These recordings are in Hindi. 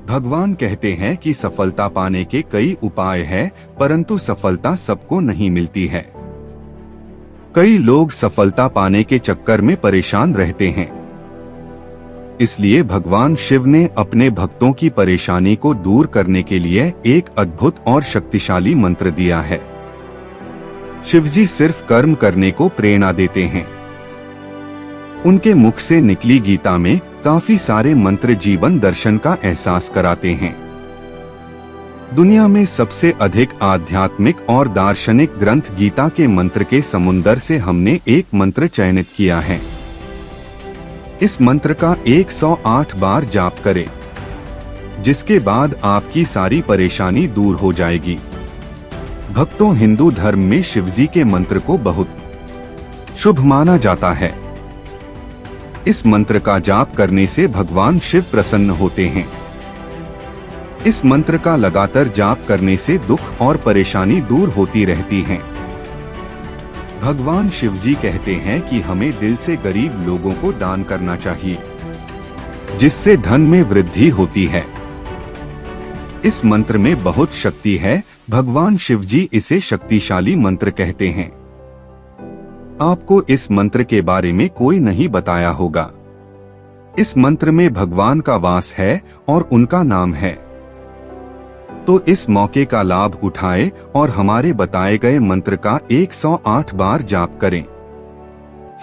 भगवान कहते हैं कि सफलता पाने के कई उपाय हैं, परंतु सफलता सबको नहीं मिलती है। कई लोग सफलता पाने के चक्कर में परेशान रहते हैं। इसलिए भगवान शिव ने अपने भक्तों की परेशानी को दूर करने के लिए एक अद्भुत और शक्तिशाली मंत्र दिया है। शिवजी सिर्फ कर्म करने को प्रेरणा देते हैं। उनके मुख से निकली गीता में काफी सारे मंत्र जीवन दर्शन का एहसास कराते हैं। दुनिया में सबसे अधिक आध्यात्मिक और दार्शनिक ग्रंथ गीता के मंत्र के समुंदर से हमने एक मंत्र चयनित किया है। इस मंत्र का 108 बार जाप करें, जिसके बाद आपकी सारी परेशानी दूर हो जाएगी। भक्तों, हिंदू धर्म में शिवजी के मंत्र को बहुत शुभ माना जाता है। इस मंत्र का जाप करने से भगवान शिव प्रसन्न होते हैं। इस मंत्र का लगातार जाप करने से दुख और परेशानी दूर होती रहती हैं। भगवान शिवजी कहते हैं कि हमें दिल से गरीब लोगों को दान करना चाहिए, जिससे धन में वृद्धि होती है। इस मंत्र में बहुत शक्ति है। भगवान शिवजी इसे शक्तिशाली मंत्र कहते हैं। आपको इस मंत्र के बारे में कोई नहीं बताया होगा। इस मंत्र में भगवान का वास है और उनका नाम है। तो इस मौके का लाभ उठाएं और हमारे बताए गए मंत्र का 108 बार जाप करें।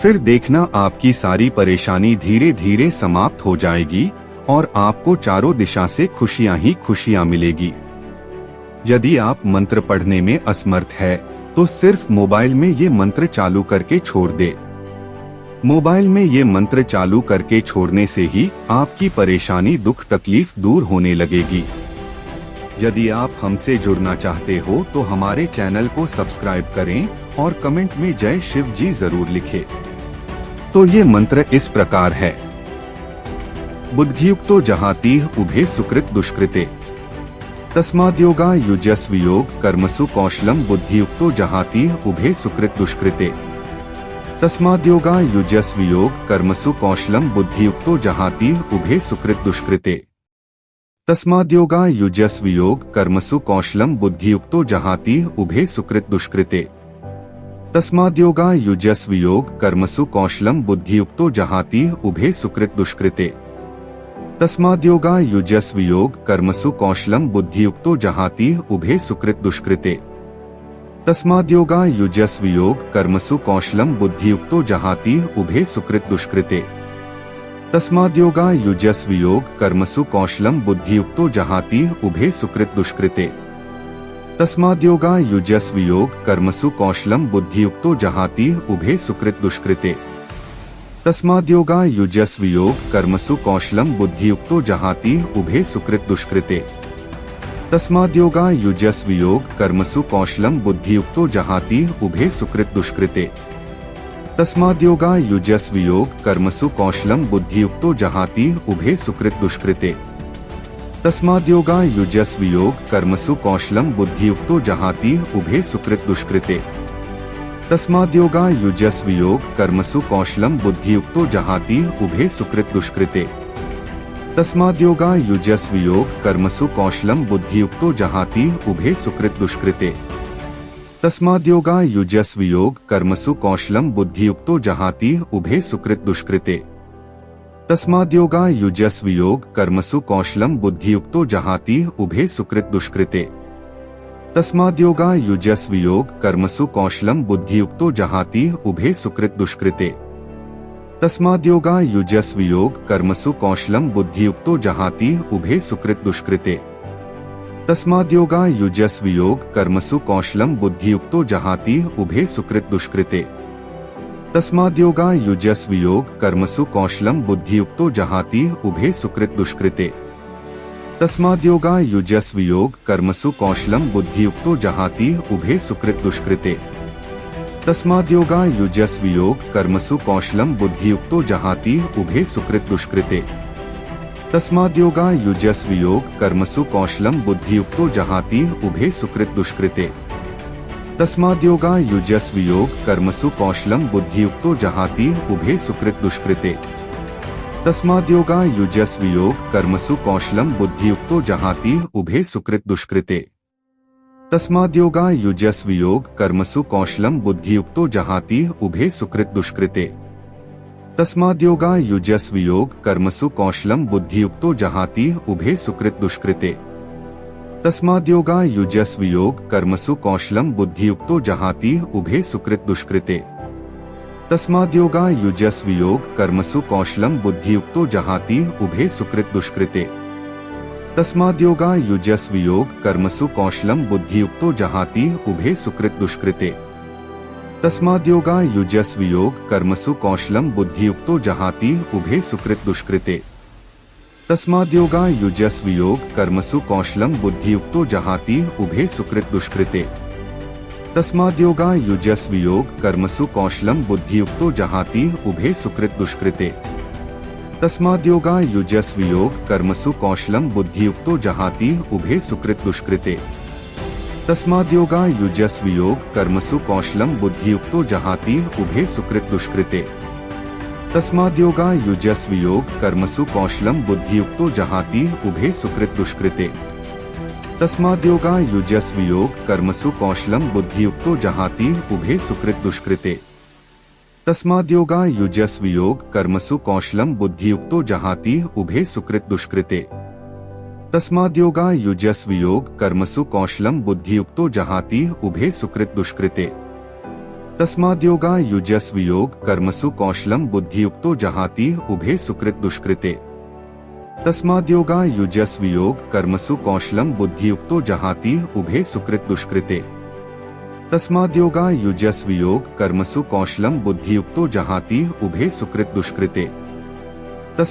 फिर देखना आपकी सारी परेशानी धीरे धीरे समाप्त हो जाएगी और आपको चारों दिशा से खुशियां ही खुशियां मिलेगी। यदि आप मंत्र पढ़ने में असमर्थ है तो सिर्फ मोबाइल में ये मंत्र चालू करके छोड़ दे। मोबाइल में ये मंत्र चालू करके छोड़ने से ही आपकी परेशानी दुख तकलीफ दूर होने लगेगी। यदि आप हमसे जुड़ना चाहते हो तो हमारे चैनल को सब्सक्राइब करें और कमेंट में जय शिव जी जरूर लिखें। तो ये मंत्र इस प्रकार है। बुद्धियुक्तो जहातीह उभे सुकृत दुष्कृते तस्माद्योगा युजस्व योग कर्मसु कौशलम बुद्धियुक्तो जहातीह उभे सुकृत दुष्कृते तस्माद्योगा युजस्व योग कर्मसु कौशलम बुद्धियुक्तो जहातीह उभे सुकृत दुष्कृते तस्माद्योगा युजस्व योग कर्मसु कौशलम बुद्धियुक्तो जहातीह उभे सुकृत दुष्कृते तस्माद्योगा युजस्व योग कर्मसु कौशलम बुद्धियुक्तो जहातीह उभे सुकृत दुष्कृते तस्माद्योगा युजस्व योग कर्मसु कौशलम बुद्धियुक्तो जहातीह उभे सुकृत दुष्कृते तस्माद्योगा युजस्व योग कर्मसु कौशलम बुद्धियुक्तो जहातीह उभे सुकृत दुष्कृते तस्माद्योगा युजस्व योग कर्मसु कौशलम बुद्धियुक्तो जहातीह उभे सुकृत दुष्कृते तस्माद्योगा युजस्व योग कर्मसु कौशलम बुद्धियुक्तो जहातीह उभे सुकृत दुष्कृते तस्माद्योगा युजस्व योग कर्मसु कौशलम बुद्धियुक्तो जहातीह उभे सुकृत दुष्कृते तस्माद्योगा युजस्व योग कर्मसु कौशलम बुद्धियुक्तो जहातीह उभे सुकृत दुष्कृते तस्माद्योगा युजस्व योग कर्मसु कौशलम बुद्धियुक्तो जहातीह उभे सुकृत दुष्कृते तस्माद्योगा युजस्व योग कर्मसु कौशलम बुद्धियुक्तो जहातीह उभे सुकृत दुष्कृते तस्माद्योगा युजस्व योग कर्मसु कौशलम बुद्धियुक्तो जहातीह उभे सुकृत दुष्कृते तस्माद्योगा युजस्व योग कर्मसु कौशलम बुद्धियुक्तो जहातीह उभे सुकृत दुष्कृते तस्माद्योगा युजस्व योग कर्मसु कौशलम बुद्धियुक्तो जहातीह उभे सुकृत दुष्कृते तस्माद्योगा युजस्व योग कर्मसु कौशलम बुद्धियुक्तो जहातीह उभे सुकृत दुष्कृते तस्माद्योगा युजस्व योग कर्मसु कौशलम बुद्धियुक्तो जहातीह उभे सुकृत दुष्कृते तस्माद्योगा युजस्व योग कर्मसु कौशलम बुद्धियुक्तो जहातीह उभे सुकृत दुष्कृते तस्माद्योगा युजस्व योग कर्मसु कौशलम बुद्धियुक्तो जहातीह उभे सुकृत दुष्कृते तस्माद्योगा युजस्व योग कर्मसु कौशलम बुद्धियुक्तो जहातीह उभे सुकृत दुष्कृते तस्माद्योगा युजस्व योग कर्मसु कौशलम बुद्धियुक्तो जहातीह उभे सुकृत दुष्कृते तस्माद्योगा युजस्व योग कर्मसु कौशलम बुद्धियुक्तो जहातीह उभे सुकृत दुष्कृते तस्माद्योगा युजस्व योग कर्मसु कौशलम बुद्धियुक्तो जहातीह उभे सुकृत दुष्कृते तस्माद्योगा युजस्व योग कर्मसु कौशलम बुद्धियुक्तो जहातीह उभे सुकृत दुष्कृते तस्माद्योगा युजस्वियोग कर्मसु कौशलम बुद्धियुक्तो जहाति उभे सुकृत दुष्कृते। तस्माद्योगा युजस्वियोग कर्मसु कौशलम बुद्धियुक्तो जहाति उभे सुकृत दुष्कृते। तस्माद्योगा युजस्वियोग कर्मसु कौशलम बुद्धियुक्तो जहाति उभे सुकृत दुष्कृते। तस्माद्योगा युजस्वियोग कर्मसु कौशलम बुद्धियुक्तो जहाति उभे सुकृत दुष्कृते। तस्माद्योगा युजस्वियोग कर्मसु कौशलम बुद्धियुक्तो जहाति उभे सुकृत दुष्कृते। तस्माद्योगा युजस्वियोग कर्मसु कौशलम बुद्धियुक्तो जहाति उभे सुकृत दुष्कृते। तस्माद्योगा युजस्वियोग कर्मसु कौशलम बुद्धियुक्तो जहाति उभे सुकृत दुष्कृते। तस्माद्योगा युजस्वियोग कर्मसु कौशलम बुद्धियुक्तो जहाति उभे सुकृत दुष्कृते। तस्माद्योगा युजस्वियोग कर्मसु कौशलम बुद्धियुक्तो जहाति उभे सुकृत दुष्कृते। तस्माद्योगा युजस्वियोग कर्मसु कौशलम बुद्धियुक्तो जहाति उभे सुकृत दुष्कृते। तस्माद्योगा युजस्वियोग कर्मसु कौशलम बुद्धियुक्तो जहाति उभे सुकृत दुष्कृते। तस्माद्योगा युजस्वियोग कर्मसु कौशलम बुद्धियुक्तो जहाति उभे सुकृत दुष्कृते। तस्माद्योगा युजस्वियोग कर्मसु कौशलम बुद्धियुक्तो जहाति उभे सुकृत दुष्कृते। तस्माद्योगा युजस्वियोग कर्मसु कौशलम बुद्धियुक्तो जहाति उभे सुकृत दुष्कृते। तस्माद्योगा युजस्वियोग कर्मसु कौशलम बुद्धियुक्तो जहाति उभे सुकृत दुष्कृते। तस्माद्योगा युजस्वियोग कर्मसु कौशलम बुद्धियुक्तो जहाति उभे सुकृत दुष्कृते। तस्माद्योगा युजस्वियोग कर्मसु कौशलम बुद्धियुक्तो जहाति उभे सुकृत दुष्कृते। तस्माद्योगा युजस्वियोग कर्मसु कौशलम बुद्धियुक्तो जहाति उभे सुकृत दुष्कृते।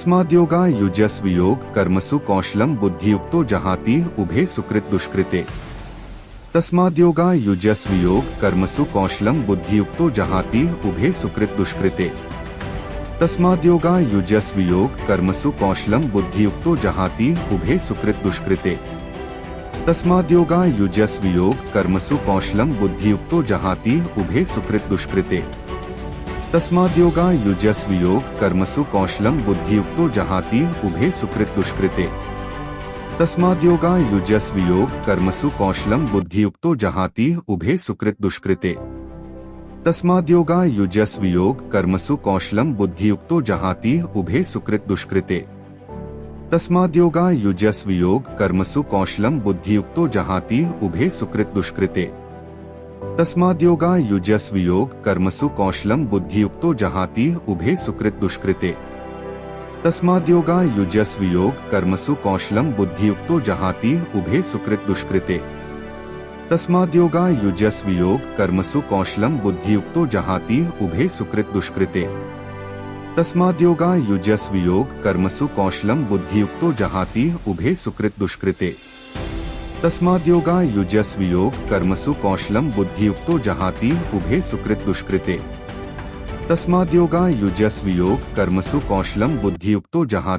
तस्माद्योगा युजस्वियोग कर्मसु कौशलम बुद्धियुक्तो जहाति उभे सुकृत दुष्कृते। तस्माद्योगा युजस्वियोग कर्मसु कौशलम बुद्धियुक्तो जहाति उभे सुकृत दुष्कृते। तस्माद्योगा युजस्वियोग कर्मसु कौशलम बुद्धियुक्तो जहाति उभे सुकृत दुष्कृते। तस्माद्योगा युजस्वियोग कर्मसु कौशलम बुद्धियुक्तो जहाति उभे सुकृत दुष्कृते। तस्माद्योगा युजस्वियोग कर्मसु कौशलम बुद्धियुक्तो जहाति उभे सुकृत दुष्कृते। तस्माद्योगा युजस्वियोग कर्मसु कौशलम बुद्धियुक्तो जहाति उभे सुकृत दुष्कृते। तस्माद्योगा युजस्वियोग कर्मसु कौशलम बुद्धियुक्तो जहाति उभे सुकृत दुष्कृते। तस्माद्योगा युजस्वियोग कर्मसु कौशलम बुद्धियुक्तो जहाति उभे सुकृत दुष्कृते। तस्माद्योगा युजस्वियोग कर्मसु कौशलम बुद्धियुक्तो जहाति उभे सुकृत दुष्कृते। तस्माद्योगा युजस्वियोग कर्मसु कौशलम बुद्धियुक्तो जहाति उभे सुकृत दुष्कृते। तस्माद्योगा युजस्वियोग कर्मसु कौशलम बुद्धियुक्तो जहाति उभे सुकृत दुष्कृते। तस्माद्योगा युजस्वियोग कर्मसु कौशलम बुद्धियुक्तो जहाति उभे सुकृत दुष्कृते। तस्माद्योगा युजस्वियोग कर्मसु कौशलम बुद्धियुक्तो जहाति उभे सुकृत दुष्कृते। तस्माद्योगा युजस्वियोग कर्मसु कौशलम बुद्धियुक्तो जहाति